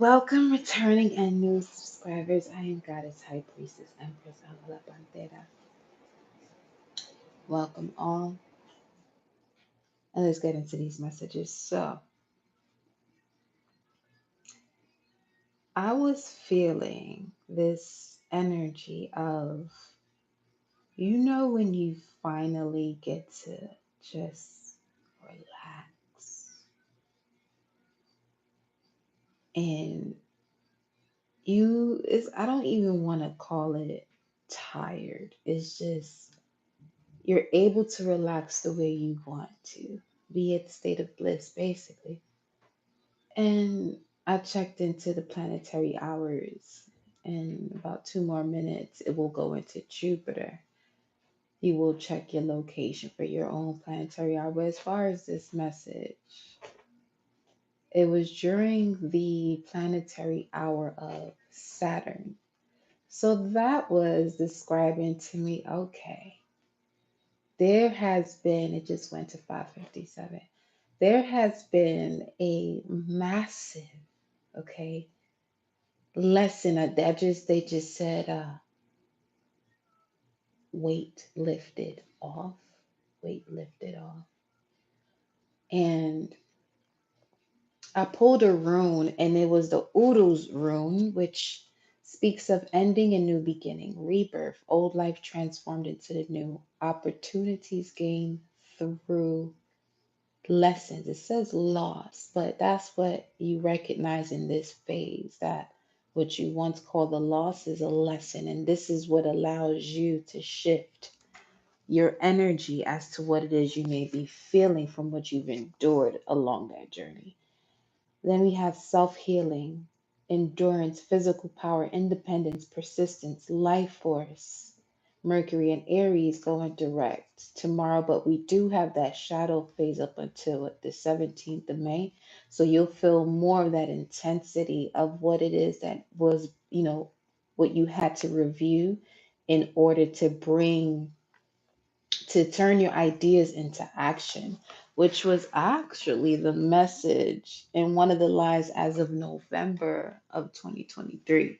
Welcome, returning and new subscribers. I am Goddess High Priestess Empress Avala Pantera. Welcome all, and let's get into these messages. So, I was feeling this energy of, when you finally get to just relax, and I don't even want to call it tired. It's just you're able to relax the way you want to, be at the state of bliss, basically. And I checked into the planetary hours. In about 2 more minutes, it will go into Jupiter. You will check your location for your own planetary hour. But as far as this message, it was during the planetary hour of Saturn. So that was describing to me, okay, there has been, it just went to 5:57. There has been a massive, okay, lesson that they just said, weight lifted off, weight lifted off. And I pulled a rune, and it was the Uru's rune, which speaks of ending and new beginning, rebirth, old life transformed into the new, opportunities gained through lessons. It says loss, but that's what you recognize in this phase, that what you once called the loss is a lesson. And this is what allows you to shift your energy as to what it is you may be feeling from what you've endured along that journey. Then we have self healing, endurance, physical power, independence, persistence, life force. Mercury and Aries going direct tomorrow, but we do have that shadow phase up until the 17th of May. So you'll feel more of that intensity of what it is that was, what you had to review in order to turn your ideas into action, which was actually the message in one of the lives as of November of 2023.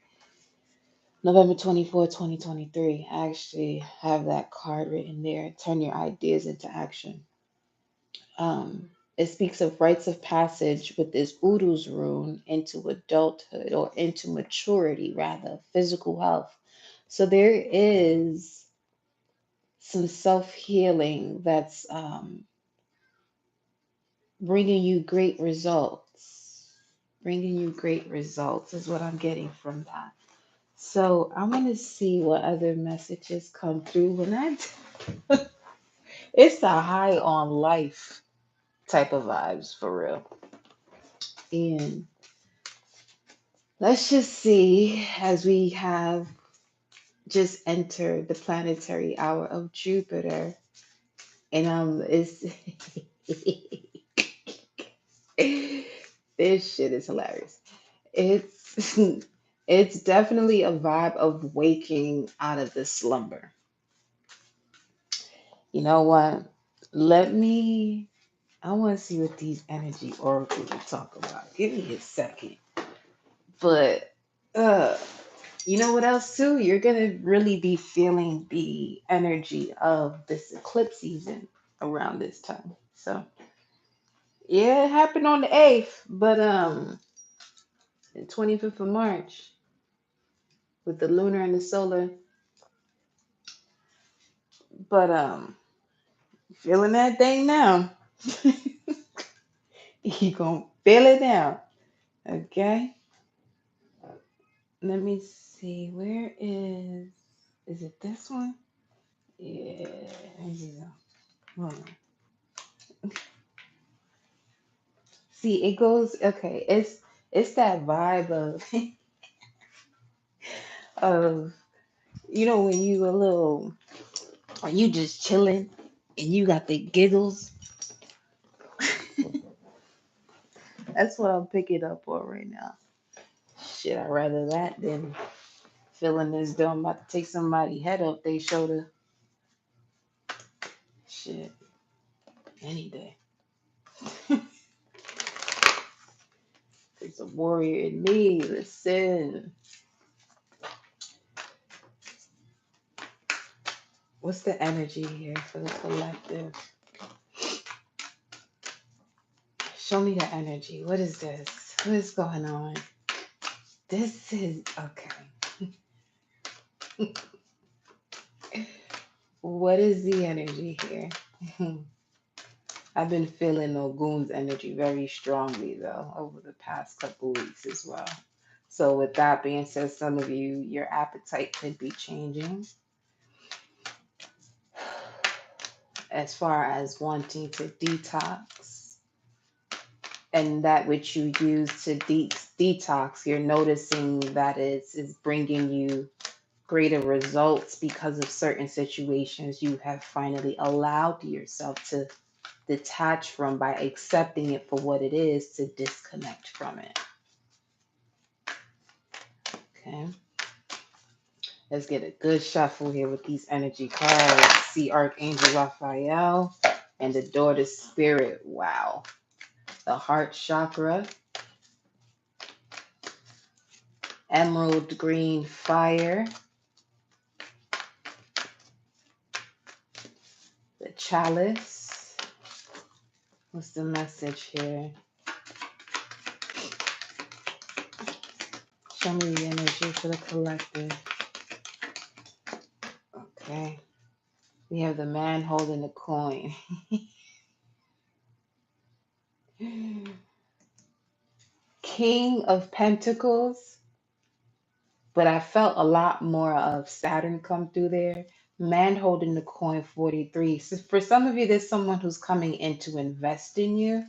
November 24, 2023. I actually have that card written there. Turn your ideas into action. It speaks of rites of passage with this Uru's rune into adulthood, or into maturity, rather, physical health. So there is some self healing that's bringing you great results. Bringing you great results is what I'm getting from that. So I want to see what other messages come through when it's the high on life type of vibes for real. And let's just see, as we have just entered the planetary hour of Jupiter, and it's this shit is hilarious. It's it's definitely a vibe of waking out of the slumber. You know what? I want to see what these energy oracles are talking about. Give me a second. But uh you know what else too? You're gonna really be feeling the energy of this eclipse season around this time. So yeah, it happened on the 8th, but the 25th of March with the lunar and the solar. But feeling that thing now. You gonna feel it now. Okay. Let me see. Where is it this one? Yeah. There you go. Hold on. See, it goes okay. It's that vibe of of when you a little, or you just chilling and you got the giggles. That's what I'm picking up on right now. Shit, I'd rather that than feeling as though I'm about to take somebody's head off their shoulder. Shit, any day. There's a warrior in me. Listen. What's the energy here for the collective? Show me the energy. What is this? What is going on? This is okay. What is the energy here? I've been feeling Ogun's energy very strongly though over the past couple weeks as well. So with that being said, some of you, your appetite could be changing as far as wanting to detox, and that which you use to detox, you're noticing that is bringing you greater results because of certain situations you have finally allowed yourself to detach from by accepting it for what it is, to disconnect from it. Okay, let's get a good shuffle here with these energy cards. See Archangel Raphael and the Daughter Spirit. Wow. The heart chakra, emerald green fire, the chalice. What's the message here? Show me the energy for the collective. Okay. We have the man holding the coin. King of Pentacles, but I felt a lot more of Saturn come through there. Man holding the coin, 43. So for some of you, there's someone who's coming in to invest in you,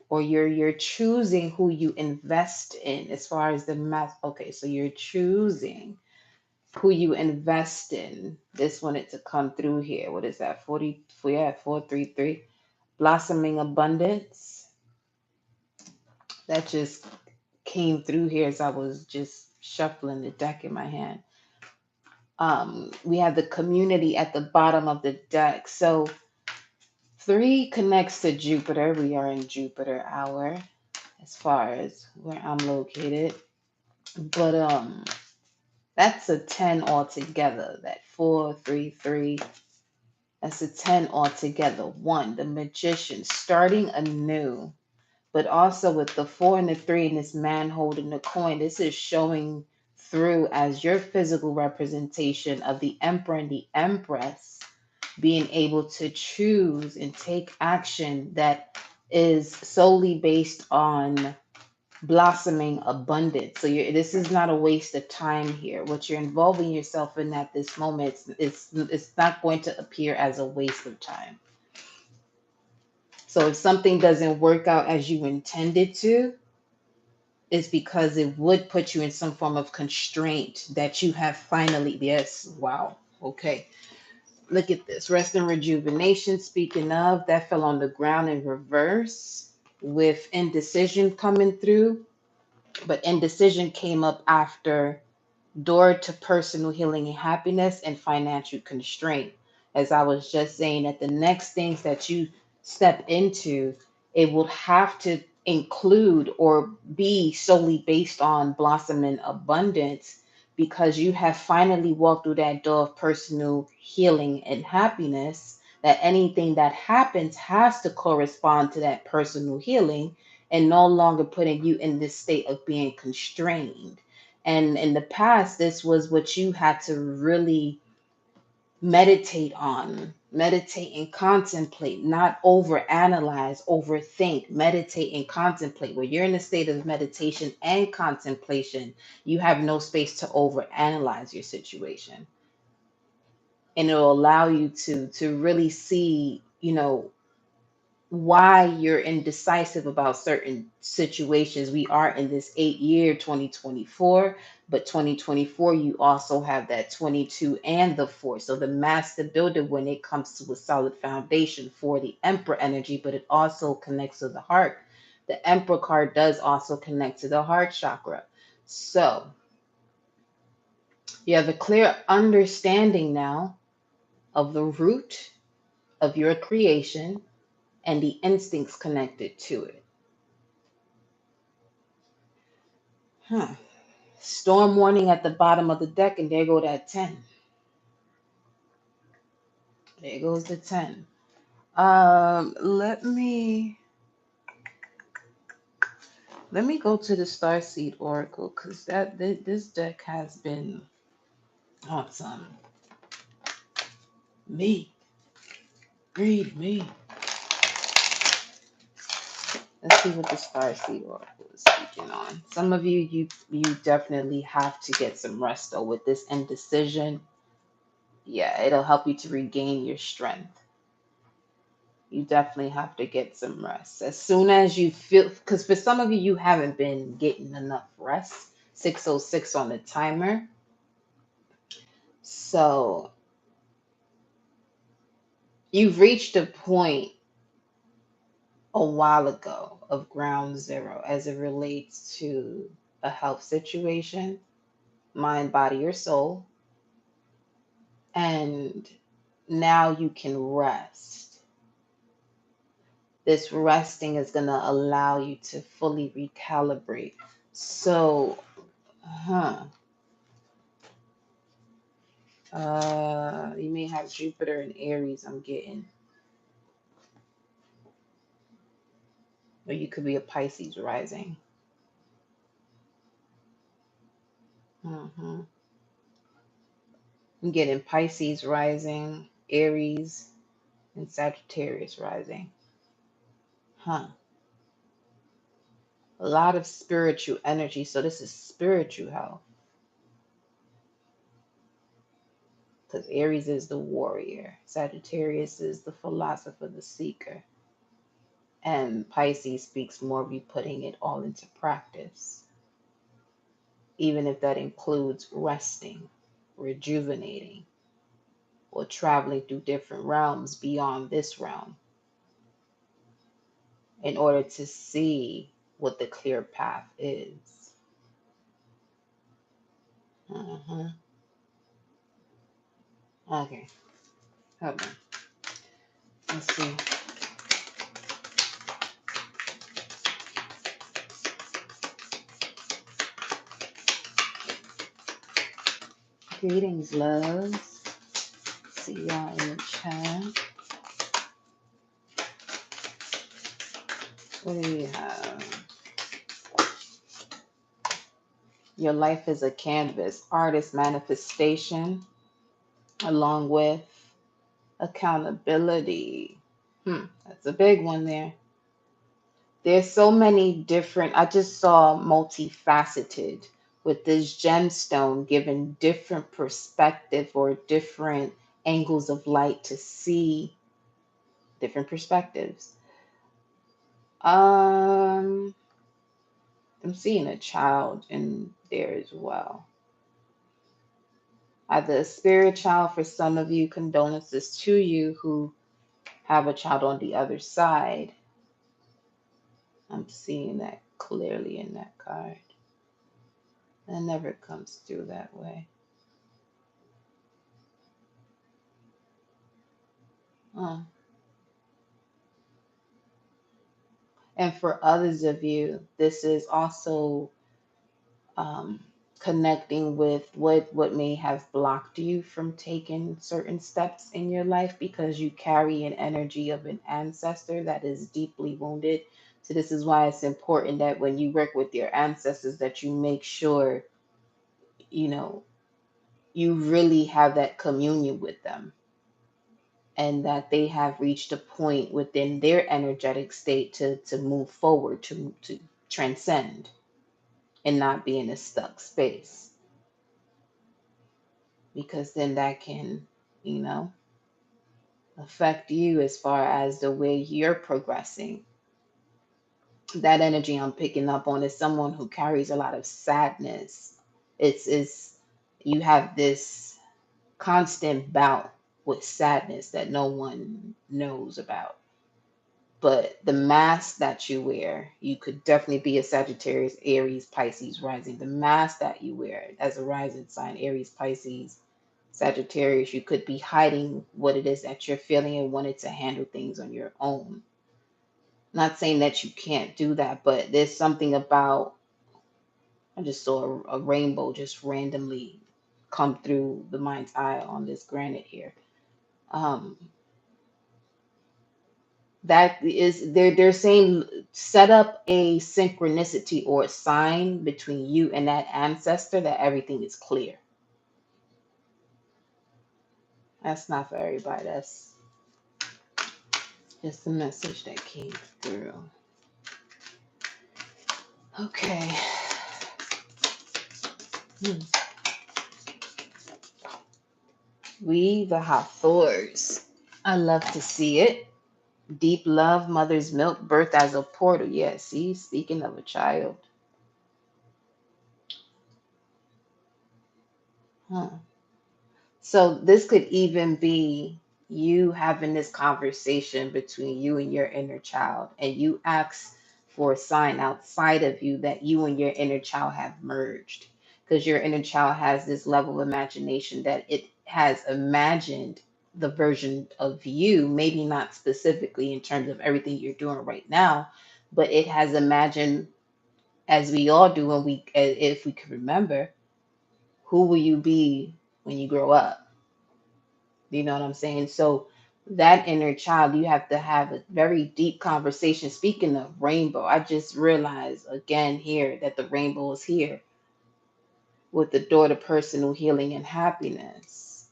or you're choosing who you invest in as far as the math. Okay, so you're choosing who you invest in. This wanted to come through here. What is that? 40, yeah, 433. Blossoming abundance. That just came through here as I was just shuffling the deck in my hand. We have the community at the bottom of the deck. So 3 connects to Jupiter. We are in Jupiter hour as far as where I'm located. But that's a 10 altogether. That 433. That's a 10 altogether. 1, the magician, starting anew. But also with the 4 and the 3 and this man holding the coin, this is showing through as your physical representation of the emperor and the empress being able to choose and take action that is solely based on blossoming abundance. So this is not a waste of time here. What you're involving yourself in at this moment, it's not going to appear as a waste of time. So if something doesn't work out as you intended to, it's because it would put you in some form of constraint that you have finally, yes, wow, okay. Look at this, rest and rejuvenation. Speaking of, that fell on the ground in reverse with indecision coming through, but indecision came up after door to personal healing and happiness and financial constraint. As I was just saying, that the next things that you step into, it will have to include or be solely based on blossoming abundance, because you have finally walked through that door of personal healing and happiness, that anything that happens has to correspond to that personal healing and no longer putting you in this state of being constrained. And in the past, this was what you had to really meditate on, meditate and contemplate, not overanalyze, overthink, meditate and contemplate. When you're in a state of meditation and contemplation, you have no space to overanalyze your situation. And it'll allow you to really see, why you're indecisive about certain situations. We are in this 8-year 2024, but 2024 you also have that 22 and the 4. So the master builder, when it comes to a solid foundation for the emperor energy, but it also connects to the heart. The emperor card does also connect to the heart chakra. So you have a clear understanding now of the root of your creation and the instincts connected to it. Huh. Storm warning at the bottom of the deck, and there go that 10. There goes the 10. Let me go to the Starseed Oracle, because this deck has been on some me. Read me. Let's see what the Starseed Oracle is speaking on. Some of you definitely have to get some rest though with this indecision. Yeah, it'll help you to regain your strength. You definitely have to get some rest. As soon as you feel, because for some of you, you haven't been getting enough rest. 6:06 on the timer. So you've reached a point a while ago of ground zero as it relates to a health situation, mind, body, or soul. And now you can rest. This resting is going to allow you to fully recalibrate. So, you may have Jupiter and Aries, I'm getting. Or you could be a Pisces rising. I'm getting Pisces rising, Aries, and Sagittarius rising. A lot of spiritual energy. So this is spiritual health. Because Aries is the warrior. Sagittarius is the philosopher, the seeker. And Pisces speaks more of you putting it all into practice. Even if that includes resting, rejuvenating, or traveling through different realms beyond this realm in order to see what the clear path is. Okay, hold on. Let's see. Greetings, loves. See y'all in the chat. What do you have? Your life is a canvas, artist manifestation, along with accountability. That's a big one there. There's so many different, I just saw multifaceted with this gemstone giving different perspective or different angles of light to see different perspectives. I'm seeing a child in there as well. Either a spirit child for some of you, condolences to you who have a child on the other side. I'm seeing that clearly in that card. That never comes through that way. And for others of you, this is also connecting with what may have blocked you from taking certain steps in your life because you carry an energy of an ancestor that is deeply wounded. So this is why it's important that when you work with your ancestors that you make sure, you know, you really have that communion with them and that they have reached a point within their energetic state to move forward, to transcend and not be in a stuck space. Because then that can, you know, affect you as far as the way you're progressing. That energy I'm picking up on is someone who carries a lot of sadness. It's you have this constant bout with sadness that no one knows about. But the mask that you wear, you could definitely be a Sagittarius, Aries, Pisces rising. The mask that you wear as a rising sign, Aries, Pisces, Sagittarius, you could be hiding what it is that you're feeling and wanted to handle things on your own. Not saying that you can't do that, but there's something about I just saw a rainbow just randomly come through the mind's eye on this granite here. Um, that is they're saying set up a synchronicity or a sign between you and that ancestor that everything is clear. That's not for everybody. That's just the message that came through. Okay. Hmm. We the Hathors. I love to see it. Deep love, mother's milk, birth as a portal. Yeah, see, speaking of a child. Huh. So this could even be you having this conversation between you and your inner child, and you ask for a sign outside of you that you and your inner child have merged. Because your inner child has this level of imagination that it has imagined the version of you, maybe not specifically in terms of everything you're doing right now, but it has imagined, as we all do, when we, if we can remember, who will you be when you grow up? You know what I'm saying? So that inner child, you have to have a very deep conversation. Speaking of rainbow, I just realized again here that the rainbow is here with the door to personal healing and happiness.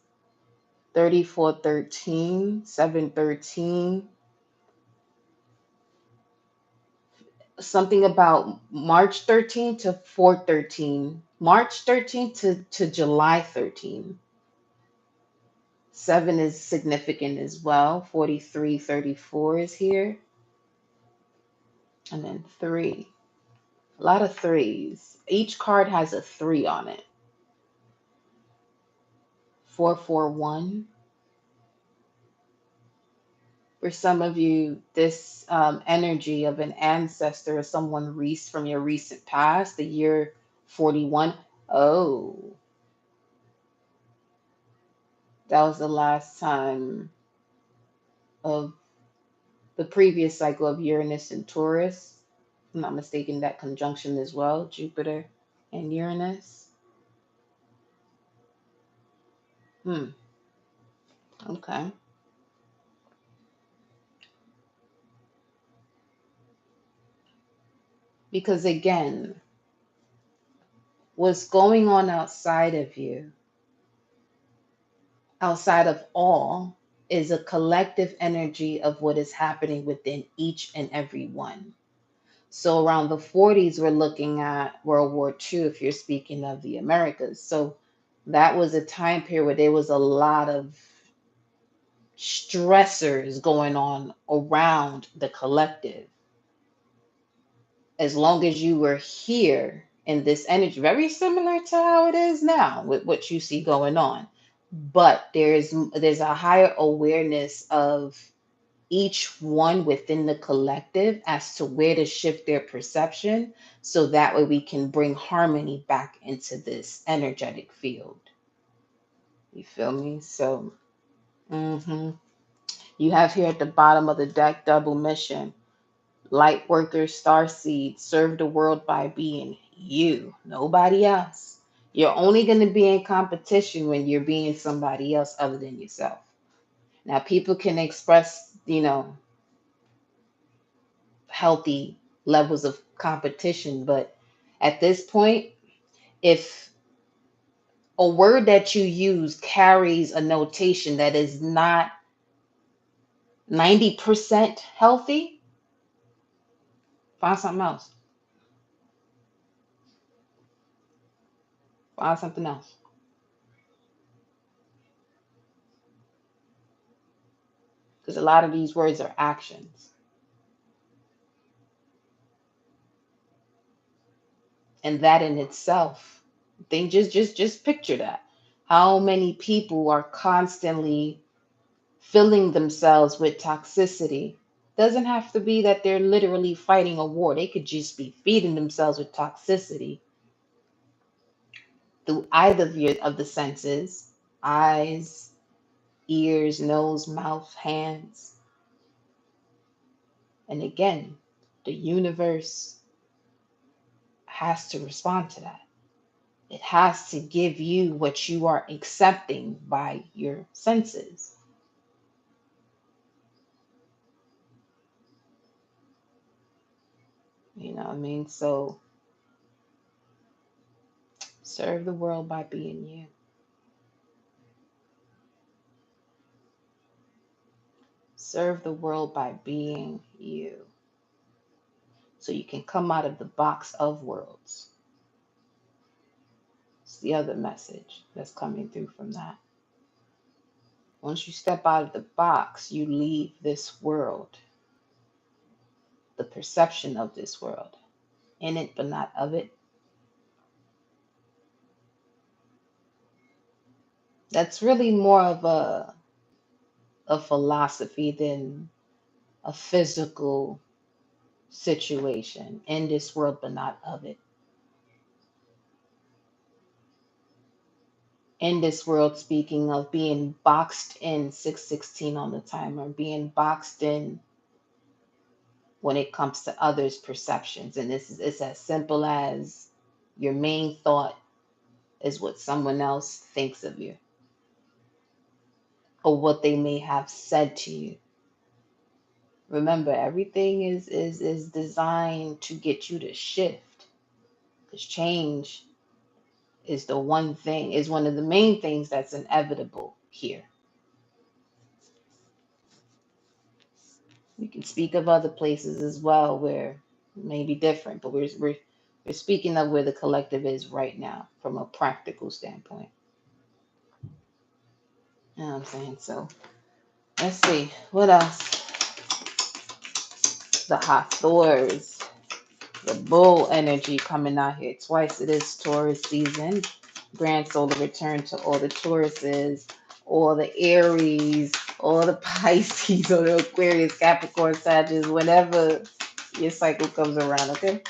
3413, 713, something about March 13 to 413, March 13 to July 13. 7 is significant as well. 4334 is here. And then 3. A lot of threes. Each card has a 3 on it. 441. For some of you, this energy of an ancestor or someone from your recent past, the year 41. Oh, that was the last time of the previous cycle of Uranus and Taurus. If I'm not mistaken, that conjunction as well, Jupiter and Uranus. Hmm. Okay. Because again, what's going on outside of all, is a collective energy of what is happening within each and every one. So around the 40s, we're looking at World War II, if you're speaking of the Americas. So that was a time period where there was a lot of stressors going on around the collective. As long as you were here in this energy, very similar to how it is now with what you see going on, but there's a higher awareness of each one within the collective as to where to shift their perception, so that way we can bring harmony back into this energetic field. You feel me? So mhm. You have here at the bottom of the deck double mission. Light worker, star seed, serve the world by being you, nobody else. You're only going to be in competition when you're being somebody else other than yourself. Now, people can express, healthy levels of competition, but at this point, if a word that you use carries a notation that is not 90% healthy, find something else. Find something else. Because a lot of these words are actions. And that in itself, think just picture that. How many people are constantly filling themselves with toxicity? Doesn't have to be that they're literally fighting a war. They could just be feeding themselves with toxicity through either of the senses: eyes, ears, nose, mouth, hands. And again, the universe has to respond to that. It has to give you what you are accepting by your senses. You know what I mean? So serve the world by being you. Serve the world by being you. So you can come out of the box of worlds. It's the other message that's coming through from that. Once you step out of the box, you leave this world, the perception of this world, in it but not of it. That's really more of a philosophy than a physical situation. In this world but not of it. In this world, speaking of being boxed in 616 on the timer, being boxed in when it comes to others' perceptions. And it's as simple as your main thought is what someone else thinks of you or what they may have said to you. Remember, everything is designed to get you to shift. Because change is the one thing, is one of the main things that's inevitable here. We can speak of other places as well where it may be different, but we're speaking of where the collective is right now from a practical standpoint. You know what I'm saying? So let's see. What else? The Hathors, the bull energy coming out here twice. It is Taurus season. Grand solar return to all the Tauruses, all the Aries, all the Pisces, or the Aquarius, Capricorn, Sagittarius, whenever your cycle comes around, okay?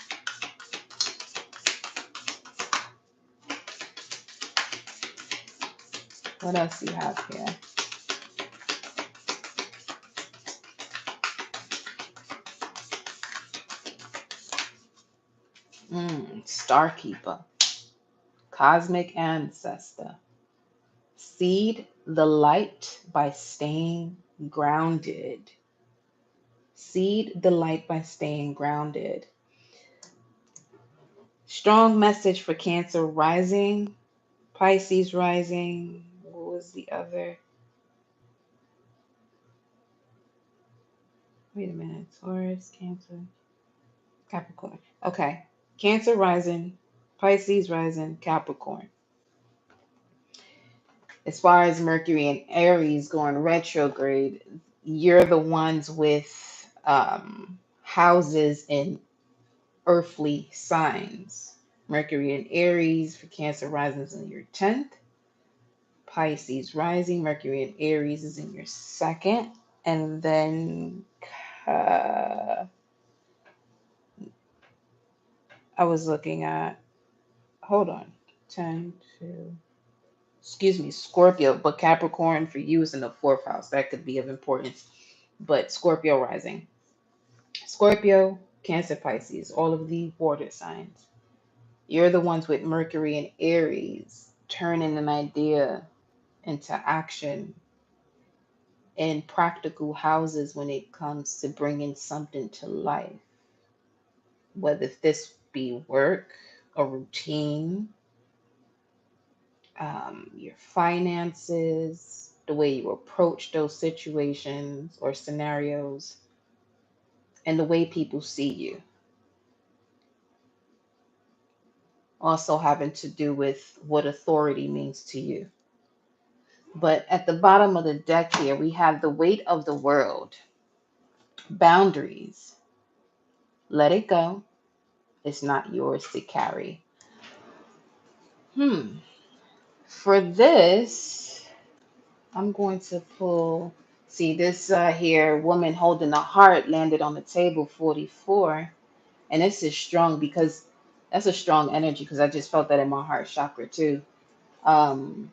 What else do you have here? Starkeeper, cosmic ancestor. Seed the light by staying grounded. Seed the light by staying grounded. Strong message for Cancer rising, Pisces rising. What was the other? Wait a minute. Taurus, Cancer, Capricorn. Okay. Cancer rising, Pisces rising, Capricorn. As far as Mercury and Aries going retrograde, you're the ones with houses in earthly signs. Mercury and Aries for Cancer rising is in your 10th. Pisces rising, Mercury and Aries is in your second. And then uh, I was looking at, hold on, 10 to, excuse me, Scorpio, but Capricorn for you is in the fourth house. That could be of importance. But Scorpio rising. Scorpio, Cancer, Pisces, all of the water signs. You're the ones with Mercury and Aries turning an idea into action in practical houses when it comes to bringing something to life. Whether this be work, a routine, your finances, the way you approach those situations or scenarios, and the way people see you. Also having to do with what authority means to you. But at the bottom of the deck here, we have the weight of the world, boundaries. Let it go. It's not yours to carry. For this, I'm going to pull. See, this here, woman holding a heart landed on the table 44. And this is strong because that's a strong energy because I just felt that in my heart chakra too. Um,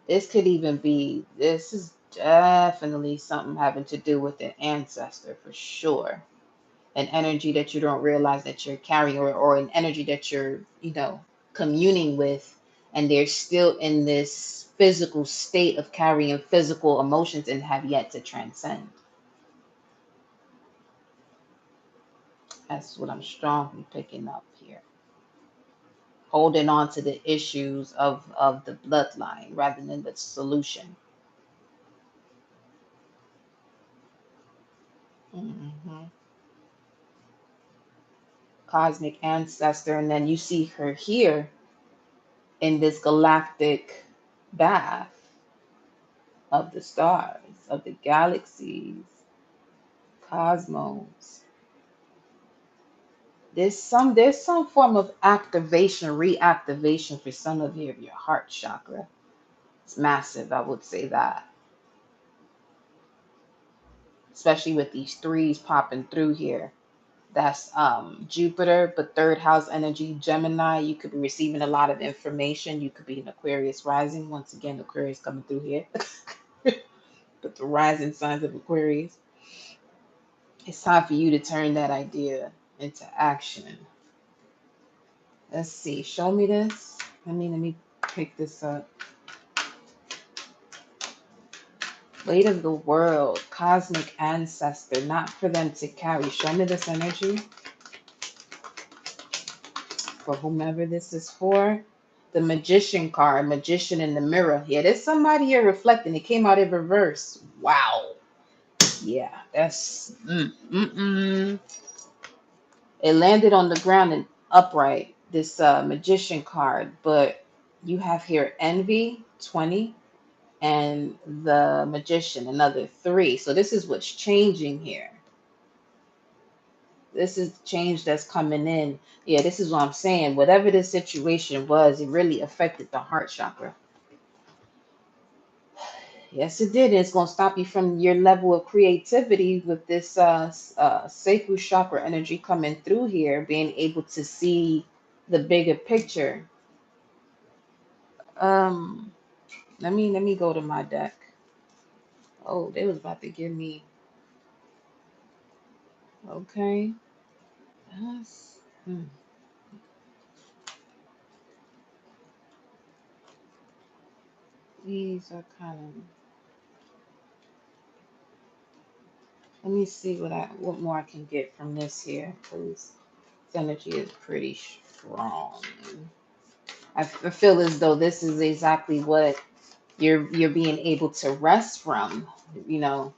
this could even be, this is definitely something having to do with an ancestor for sure. an energy that you don't realize that you're carrying, or an energy that you're, communing with, and they're still in this physical state of carrying physical emotions and have yet to transcend. That's what I'm strongly picking up here. Holding on to the issues of the bloodline rather than the solution. hmm Cosmic ancestor, and then you see her here in this galactic bath of the stars, of the galaxies, cosmos. There's some form of activation, reactivation for some of you of your heart chakra. It's massive, I would say that. Especially with these threes popping through here. That's Jupiter, but third house energy, Gemini. You could be receiving a lot of information. You could be an Aquarius rising. Once again, Aquarius coming through here. But the rising signs of Aquarius. It's time for you to turn that idea into action. Let's see. Show me this. Let me pick this up. Weight of the world, cosmic ancestor, not for them to carry. Show me this energy for whomever this is for. The magician card, magician in the mirror. Yeah, there's somebody here reflecting. It came out in reverse. Wow. Yeah, that's It landed on the ground and upright. This magician card, but you have here envy 20 and the magician another 3. So this is what's changing here. This is change that's coming in. Yeah, this is what I'm saying. Whatever the situation was, it really affected the heart chakra. Yes, it did. It's going to stop you from your level of creativity with this sacral chakra energy coming through here, being able to see the bigger picture. Um, let me go to my deck. Oh, they was about to give me. Okay. That's, hmm. These are kind of. Let me see what more I can get from this here, because this energy is pretty strong. I feel as though this is exactly what you're being able to rest from, you know,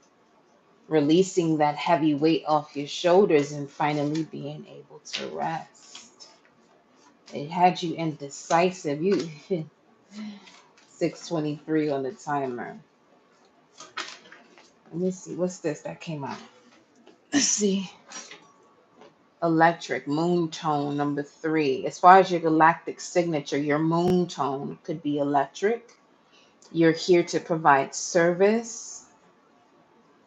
releasing that heavy weight off your shoulders and finally being able to rest. It had you indecisive. You 6:23 on the timer. Let me see. What's this that came out? Let's see. Electric moon tone number 3. As far as your galactic signature, your moon tone could be electric. You're here to provide service.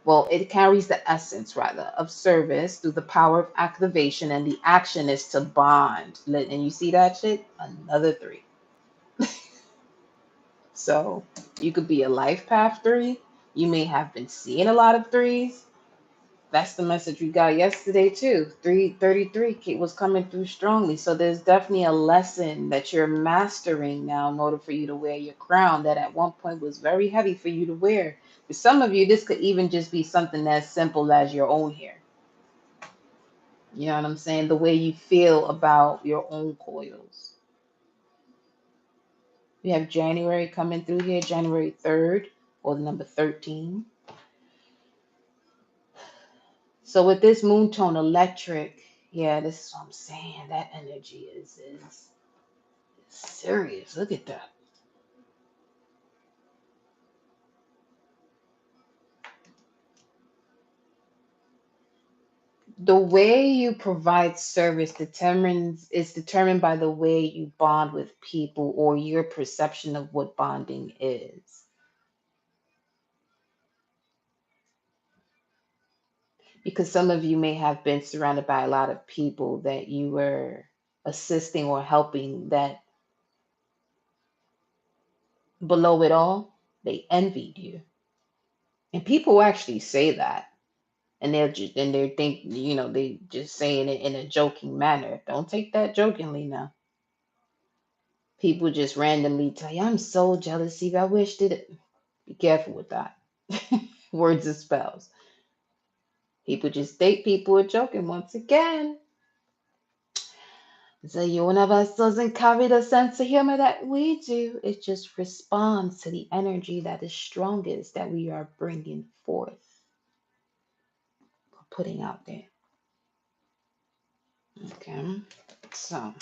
Well, it carries the essence, rather, of service through the power of activation, and the action is to bond. And you see that shit? Another 3. So you could be a life path 3. You may have been seeing a lot of 3s. That's the message we got yesterday too. 333 was coming through strongly. So there's definitely a lesson that you're mastering now in order for you to wear your crown that at one point was very heavy for you to wear. For some of you, this could even just be something as simple as your own hair. You know what I'm saying? The way you feel about your own coils. We have January coming through here, January 3rd, or the number 13. So with this moon tone electric, yeah, this is what I'm saying. That energy is serious. Look at that. The way you provide service is determined by the way you bond with people or your perception of what bonding is. Because some of you may have been surrounded by a lot of people that you were assisting or helping that below it all, they envied you. And people actually say that. And they think, they just saying it in a joking manner. Don't take that jokingly now. People just randomly tell you, I'm so jealous, Steve. I wish that be careful with that. Words and spells. People just think people are joking once again. So one of us doesn't carry the sense of humor that we do. It just responds to the energy that is strongest that we are bringing forth, putting out there. Okay. So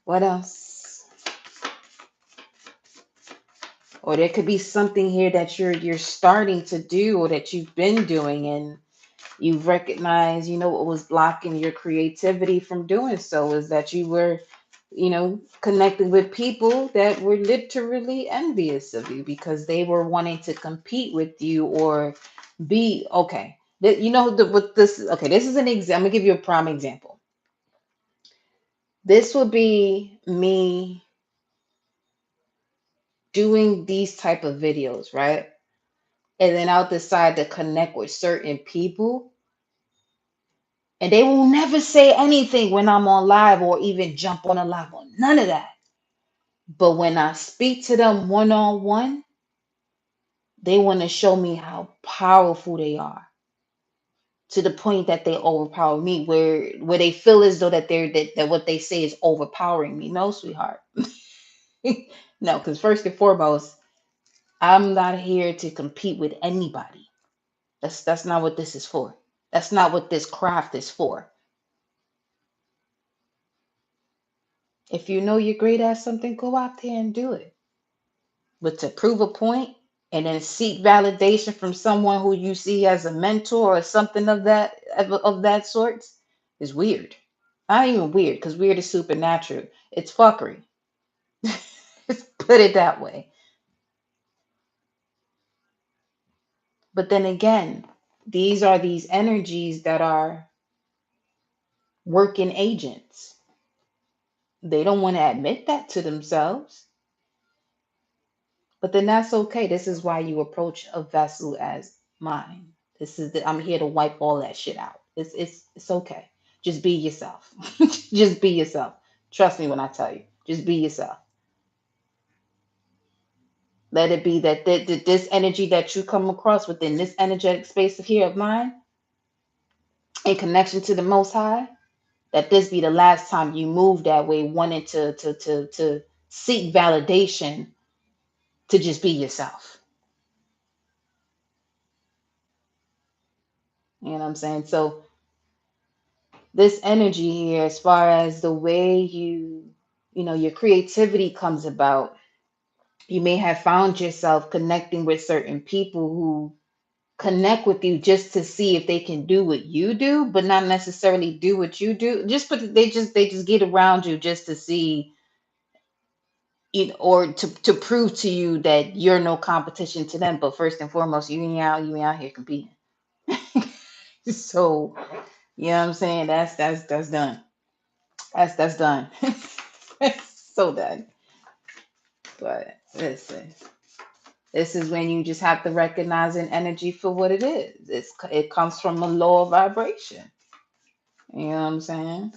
what else? Or there could be something here that you're starting to do or that you've been doing, and you've recognized, what was blocking your creativity from doing so is that you were, connecting with people that were literally envious of you because they were wanting to compete with you or be okay. What this okay, this is an example. I'm gonna give you a prime example. This would be me doing these type of videos, right? And then I'll decide to connect with certain people, and they will never say anything when I'm on live or even jump on a live on none of that. But when I speak to them one on one, they want to show me how powerful they are to the point that they overpower me, where they feel as though that what they say is overpowering me. No, sweetheart. No, because first and foremost, I'm not here to compete with anybody. That's not what this is for. That's not what this craft is for. If you know you're great at something, go out there and do it. But to prove a point and then seek validation from someone who you see as a mentor or something of that sort is weird. Not even weird, because weird is supernatural. It's fuckery. Let's put it that way. But then again, these are these energies that are working agents. They don't want to admit that to themselves. But then that's okay. This is why you approach a vessel as mine. I'm here to wipe all that shit out. It's okay. Just be yourself. Just be yourself. Trust me when I tell you. Just be yourself. Let it be that this energy that you come across within this energetic space of here of mine, in connection to the Most High, that this be the last time you move that way, wanting to seek validation, to just be yourself. You know what I'm saying? So this energy here, as far as the way your creativity comes about, you may have found yourself connecting with certain people who connect with you just to see if they can do what you do, but not necessarily do what you do. They just get around you just to see, or to prove to you that you're no competition to them. But first and foremost, you ain't out here competing. So you know what I'm saying? That's done. That's done. So done. But listen, this is when you just have to recognize an energy for what it is. It comes from a lower vibration. You know what I'm saying?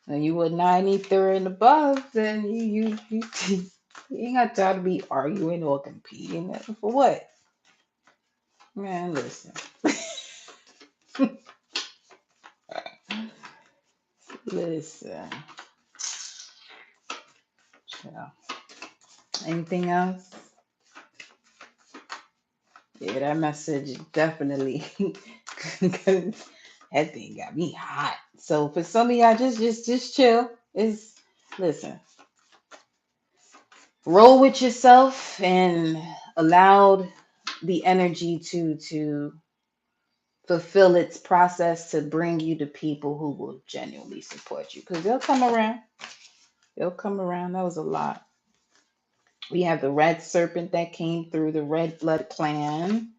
When you were 93 and above, then you ain't got time to be arguing or competing for what? Man, listen. Listen. Yeah. Anything else? Yeah, that message definitely that thing got me hot. So for some of y'all, just chill. Listen, roll with yourself and allow the energy to fulfill its process to bring you to people who will genuinely support you, because they'll come around. They'll come around. That was a lot. We have the red serpent that came through, the red blood clan,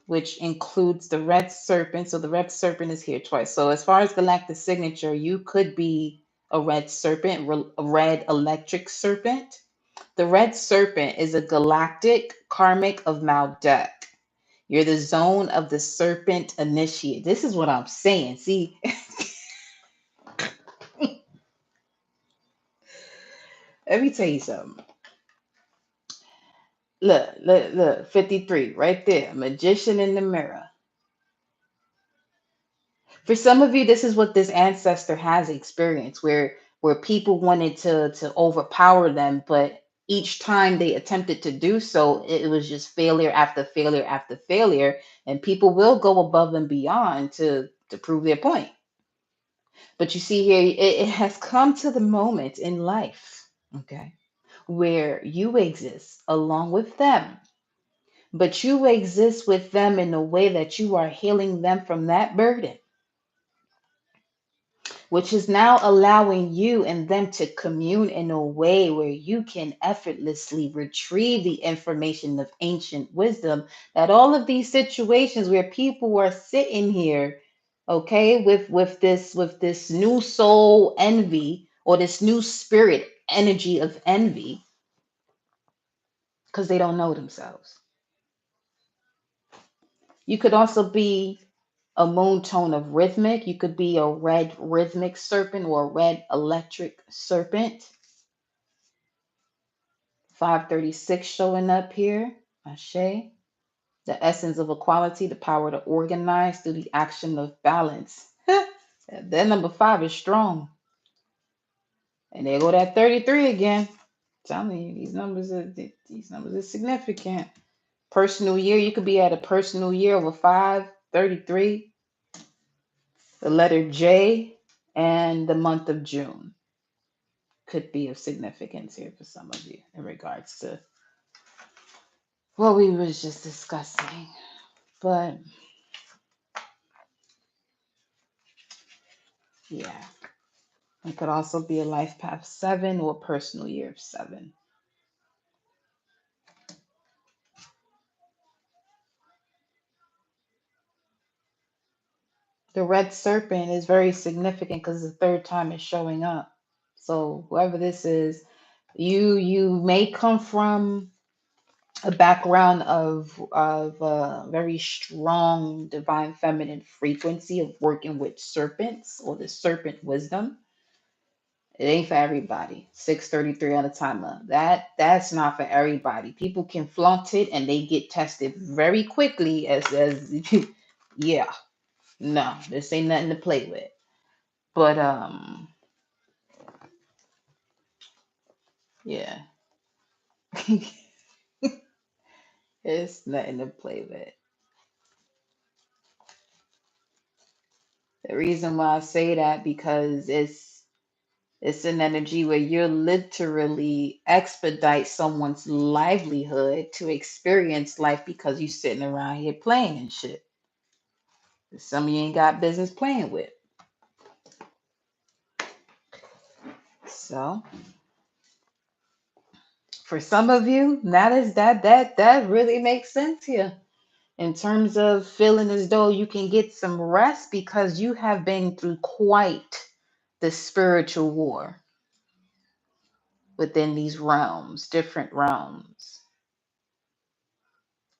which includes the red serpent. So the red serpent is here twice. So as far as galactic signature, you could be a red serpent, a red electric serpent. The red serpent is a galactic karmic of Maldek. You're the zone of the serpent initiate. This is what I'm saying. See, let me tell you something. Look, 53 right there. Magician in the mirror. For some of you, this is what this ancestor has experienced, where people wanted to overpower them, but each time they attempted to do so, it was just failure after failure after failure, and people will go above and beyond to prove their point. But you see here, it has come to the moment in life, okay, where you exist along with them, but you exist with them in a way that you are healing them from that burden, which is now allowing you and them to commune in a way where you can effortlessly retrieve the information of ancient wisdom. That all of these situations where people are sitting here, okay, with this new soul envy, or this new spirit energy of envy, because they don't know themselves. You could also be a moon tone of rhythmic. You could be a red rhythmic serpent or a red electric serpent. 536 showing up here. Ashe. The essence of equality, the power to organize through the action of balance. That number 5 is strong. And there go that 33 again. I'm telling you, these numbers are significant. Personal year, you could be at a personal year of a 533. The letter J and the month of June could be of significance here for some of you in regards to what we was just discussing. But yeah, it could also be a life path 7 or a personal year of 7. The red serpent is very significant because the third time it's showing up. So whoever this is, you may come from a background of very strong divine feminine frequency of working with serpents or the serpent wisdom. It ain't for everybody. 633 on the timer. That's not for everybody. People can flaunt it and they get tested very quickly as yeah. No, this ain't nothing to play with. But yeah. It's nothing to play with. The reason why I say that, because it's an energy where you're literally expedite someone's livelihood to experience life because you sitting around here playing and shit. Some of you ain't got business playing with. So for some of you, that really makes sense here in terms of feeling as though you can get some rest because you have been through quite the spiritual war within these realms, different realms,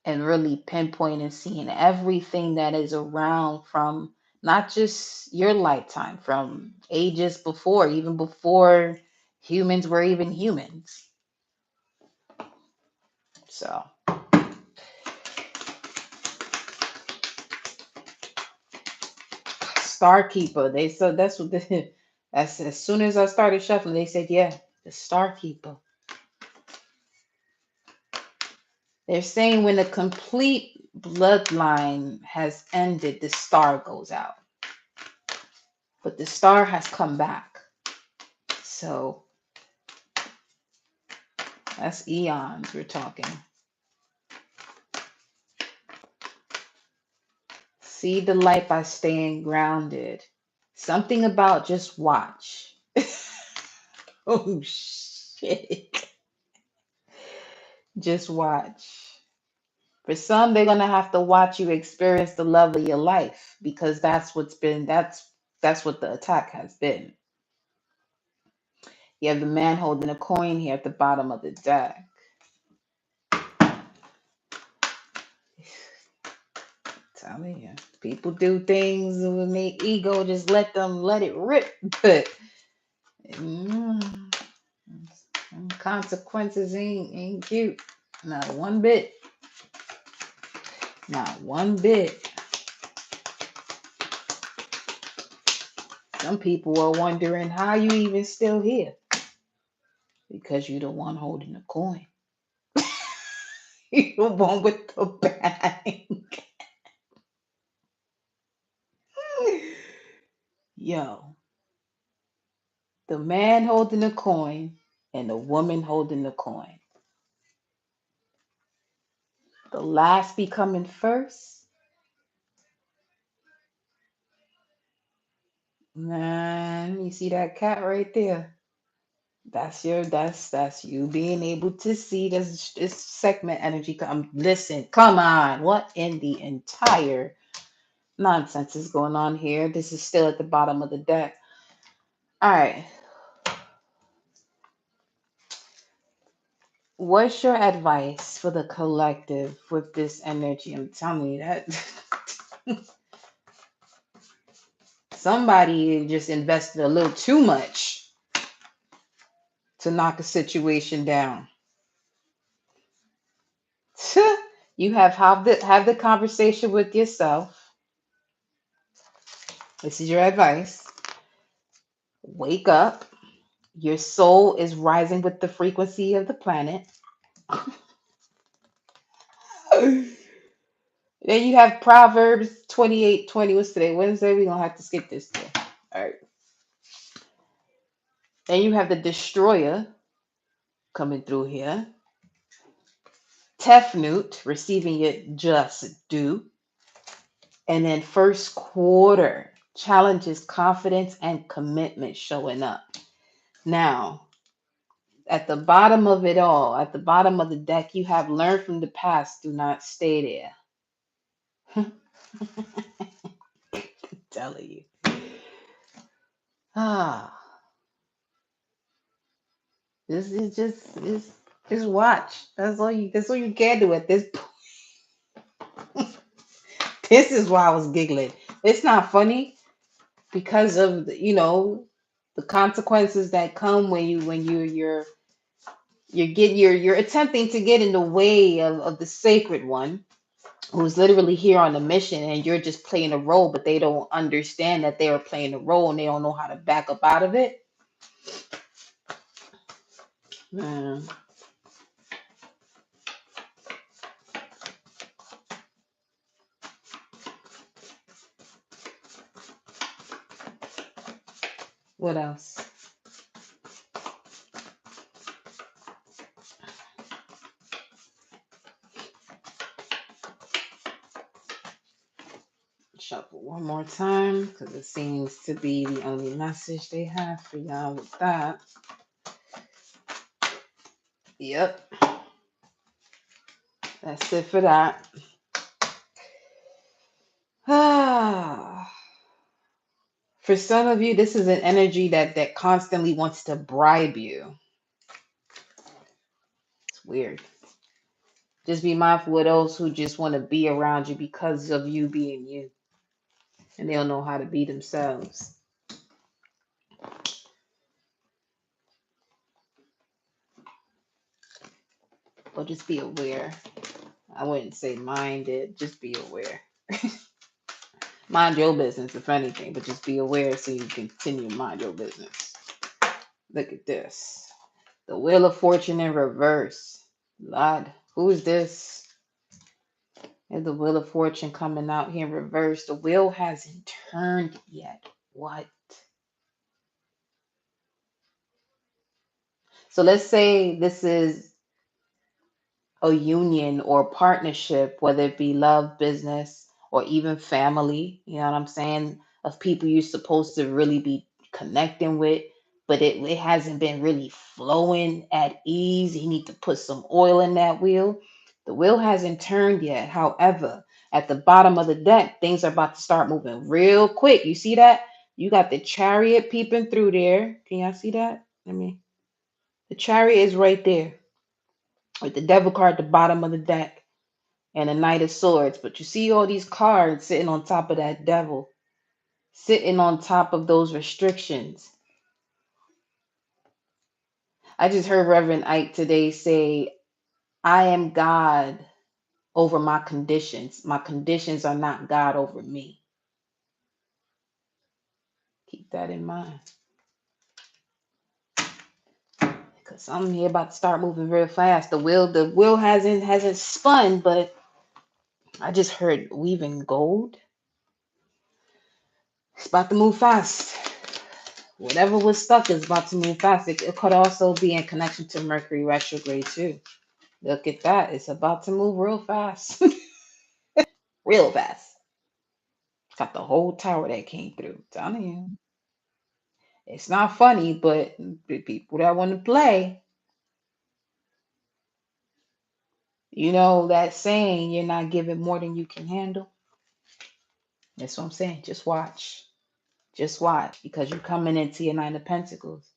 and really pinpoint and seeing everything that is around from not just your lifetime, from ages before, even before humans were even humans. So Star Keeper, they said that's what that's as soon as I started shuffling, they said, yeah, the Star Keeper. They're saying when the complete bloodline has ended, the star goes out. But the star has come back. So that's eons we're talking. See the light by staying grounded. Something about just watch. Oh shit. Just watch. For some, they're gonna have to watch you experience the love of your life because that's what the attack has been. You have the man holding a coin here at the bottom of the deck. telling you, people do things when they ego just let it rip, but mm, consequences ain't cute. Not one bit. Not one bit. Some people are wondering how you even still here because you're the one holding the coin. You're the one with the bag. Yo, the man holding the coin and the woman holding the coin. The last becoming first. Man, you see that cat right there? That's you being able to see this segment energy. Come listen, come on. What in the entire nonsense is going on here? This is still at the bottom of the deck. All right. What's your advice for the collective with this energy? I'm telling you that somebody just invested a little too much to knock a situation down. You have the conversation with yourself. This is your advice. Wake up. Your soul is rising with the frequency of the planet. Then you have Proverbs 28:20. What's today? Wednesday. We're gonna have to skip this day. All right. Then you have the destroyer coming through here. Tefnut receiving it just due. And then first quarter challenges, confidence, and commitment showing up. Now, at the bottom of it all, at the bottom of the deck, you have learned from the past. Do not stay there. I'm telling you. Ah, this is just watch. That's all you can do at this point. This is why I was giggling. It's not funny because of the consequences that come when you're attempting to get in the way of the sacred one who's literally here on a mission, and you're just playing a role, but they don't understand that they are playing a role and they don't know how to back up out of it. Man, what else? Shuffle one more time because it seems to be the only message they have for y'all with that. Yep, that's it for that. Ah, for some of you, this is an energy that constantly wants to bribe you. It's weird. Just be mindful of those who just want to be around you because of you being you, and they don't know how to be themselves. Or just be aware. I wouldn't say mind it, just be aware. Mind your business, if anything, but just be aware so you can continue to mind your business. Look at this. The Wheel of Fortune in reverse. Lord, who is this? And the Wheel of Fortune coming out here in reverse. The wheel hasn't turned yet. What? So let's say this is a union or partnership, whether it be love, business, or even family, you know what I'm saying, of people you're supposed to really be connecting with, but it hasn't been really flowing at ease. You need to put some oil in that wheel. The wheel hasn't turned yet. However, at the bottom of the deck, things are about to start moving real quick. You see that? You got the chariot peeping through there. Can y'all see that? The chariot is right there with the devil card at the bottom of the deck. and a Knight of Swords. But you see all these cards sitting on top of that devil, sitting on top of those restrictions. I just heard Reverend Ike today say, I am God over my conditions. My conditions are not God over me. Keep that in mind. Because I'm here about to start moving real fast. The wheel hasn't spun, but I just heard weaving gold. It's about to move fast. Whatever was stuck is about to move fast. It could also be in connection to Mercury retrograde too. Look at that. It's about to move real fast. Real fast. Got the whole tower that came through. Telling you. It's not funny, but the people that want to play, you know that saying, you're not giving more than you can handle. That's what I'm saying. Just watch. Just watch. Because you're coming into your Nine of Pentacles.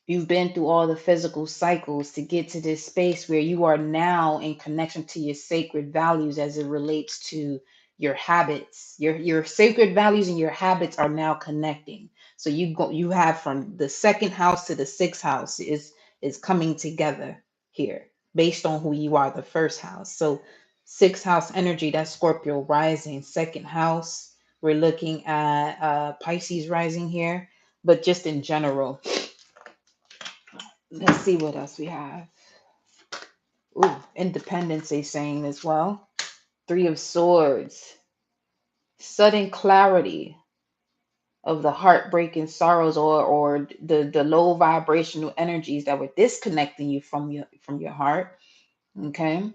You've been through all the physical cycles to get to this space where you are now in connection to your sacred values as it relates to your habits. Your sacred values and your habits are now connecting. So you have from the second house to the sixth house is coming together here based on who you are, the first house. So sixth house energy, that's Scorpio rising. Second house, we're looking at Pisces rising here, but just in general. Let's see what else we have. Ooh, independence is saying as well. Three of Swords. Sudden clarity of the heartbreak and sorrows, or the low vibrational energies that were disconnecting you from your heart. Okay.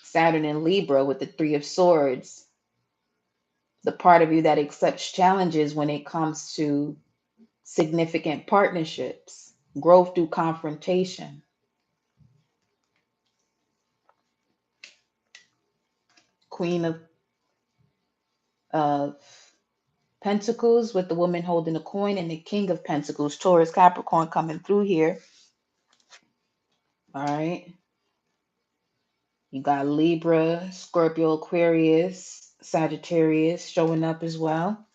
Saturn and Libra with the Three of Swords. The part of you that accepts challenges when it comes to significant partnerships, growth through confrontation. Queen of Pentacles with the woman holding a coin, and the King of Pentacles, Taurus, Capricorn coming through here. All right. You got Libra, Scorpio, Aquarius, Sagittarius showing up as well.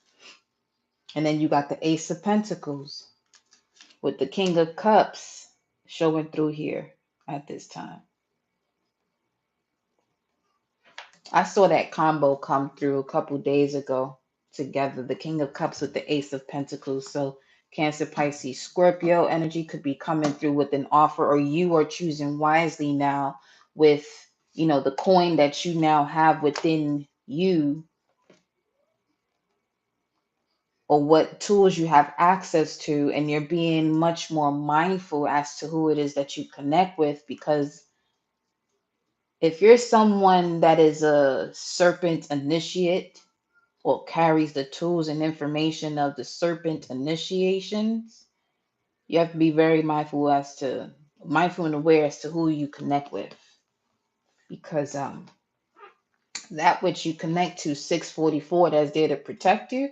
And then you got the Ace of Pentacles with the King of Cups showing through here at this time. I saw that combo come through a couple days ago together, the King of Cups with the Ace of Pentacles. So Cancer, Pisces, Scorpio energy could be coming through with an offer, or you are choosing wisely now with, the coin that you now have within you, or what tools you have access to, and you're being much more mindful as to who it is that you connect with. Because if you're someone that is a serpent initiate, or carries the tools and information of the serpent initiations, you have to be very mindful and aware as to who you connect with. Because that which you connect to, 644, that's there to protect you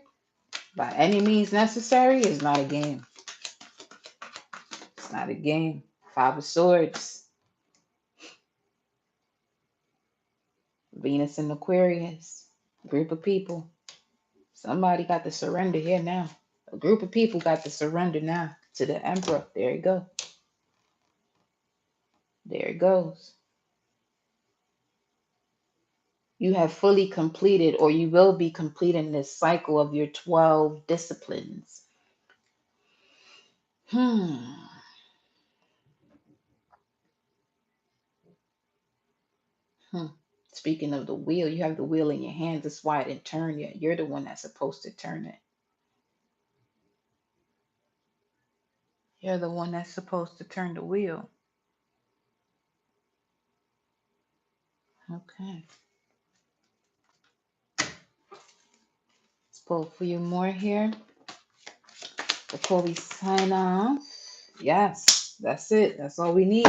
by any means necessary, is not a game. It's not a game. Five of Swords, Venus and Aquarius, group of people. Somebody got to surrender here now. A group of people got to surrender now to the Emperor. There you go. There it goes. You have fully completed, or you will be completing this cycle of your 12 disciplines. Hmm. Hmm. Speaking of the wheel, you have the wheel in your hands. That's why it didn't turn yet. You're the one that's supposed to turn it. You're the one that's supposed to turn the wheel. Okay. Let's pull for you more here before we sign off. Yes, that's it. That's all we need.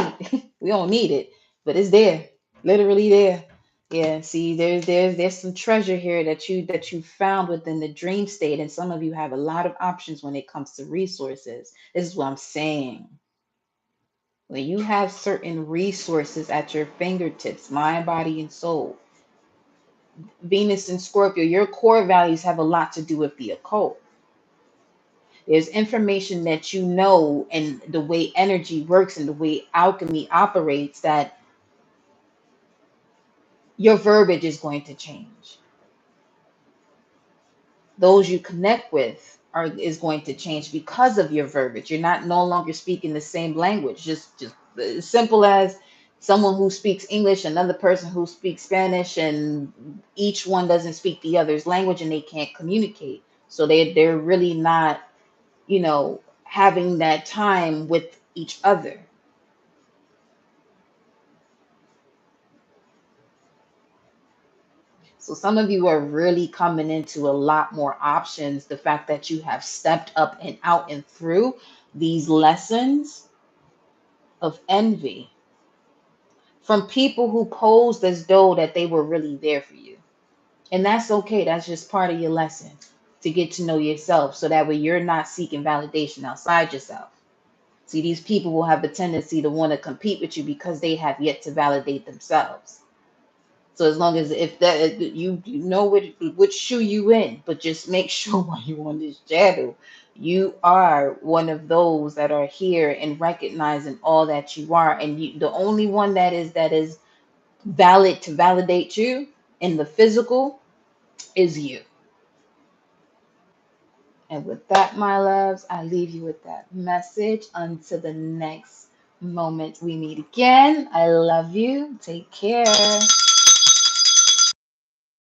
We don't need it, but it's there, literally there. Yeah. See, there's some treasure here that you found within the dream state, and some of you have a lot of options when it comes to resources. This is what I'm saying. When you have certain resources at your fingertips, mind, body, and soul, Venus and Scorpio, your core values have a lot to do with the occult. There's information that you know, and the way energy works and the way alchemy operates, that your verbiage is going to change. Those you connect with is going to change because of your verbiage. You're not no longer speaking the same language. Just as simple as someone who speaks English, another person who speaks Spanish, and each one doesn't speak the other's language and they can't communicate. So they're really not, having that time with each other. So some of you are really coming into a lot more options. The fact that you have stepped up and out and through these lessons of envy from people who posed as though that they were really there for you. And that's okay. That's just part of your lesson, to get to know yourself, so that way you're not seeking validation outside yourself. See, these people will have a tendency to want to compete with you because they have yet to validate themselves. So as long as, if that you know which shoe you in, but just make sure while you on this channel, you are one of those that are here and recognizing all that you are, and the only one that is valid to validate you in the physical is you. And with that, my loves, I leave you with that message until the next moment we meet again. I love you. Take care.